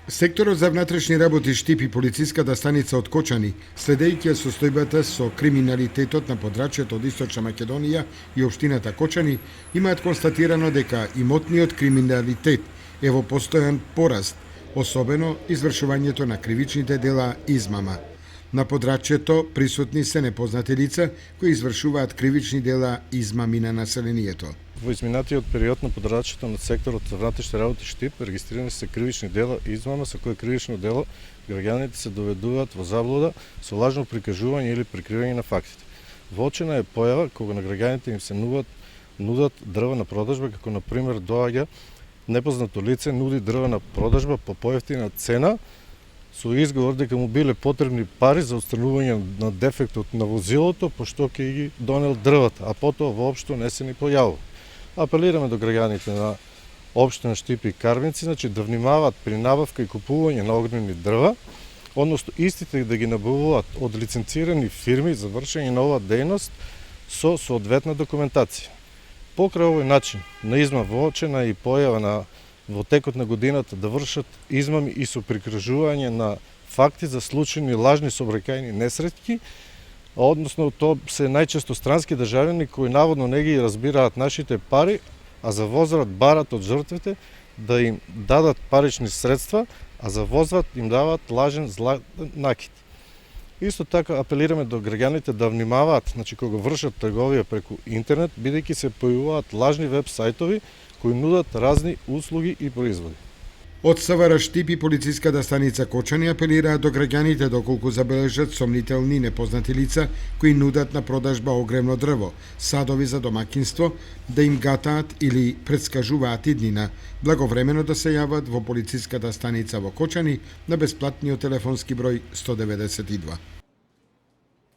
Секторот за внатрешни работи штипи полициската станица од Кочани, следејќи ја состојбата со криминалитетот на подрачјето од Источна Македонија и општината Кочани, имаат констатирано дека имотниот криминалитет е во постојан пораст, особено извршувањето на кривичните дела измама. На подрачјето присутни се непознати лица кои извршуваат кривични дела измами на населението. Во изминатиот период на подрачјето на секторот за внатрешни работи Штип регистрирани се кривични дела измама со кое кривично дело граѓаните се доведуваат во заблуда со лажно прикажување или прикривање на фактите. Воочена е појава кога на граѓаните им се нудат дрва на продажба, како на пример доаѓа непознато лице нуди дрва на продажба по поевтина цена со изговор дека му биле потребни пари за отстранување на дефектот на возилото, пошто ќе ги донел дрвата, а потоа воопшто не се ни појавува. Апелираме до граѓаните на општина Штип и Карвинци, да внимаваат при набавка и купување на огнени дрва, односно истите да ги набавуваат од лиценцирани фирми за вршење на оваа дејност со соодветна документација. Покрај овој начин на измама воочена и појава во текот на годината да вршат измами и со прикажување на факти за случајни лажни сообраќајни несреќи, односно тоа се најчесто странски државјани кои наводно не ги разбираат нашите пари, а за возврат барат од жртвите да им дадат парични средства, а за возврат им даваат лажен златен накид. Исто така апелираме до граѓаните да внимаваат, кога вршат трговија преку интернет, бидејќи се појавуваат лажни веб сајтови кои нудат разни услуги и производи. Од СВР Штип и полициската станица Кочани апелираат до граѓаните доколку забележат сомнителни непознати лица кои нудат на продажба огревно дрво, садови за домакинство, да им гатаат или претскажуваат иднина, благовремено да се јават во полициската станица во Кочани на бесплатниот телефонски број 192.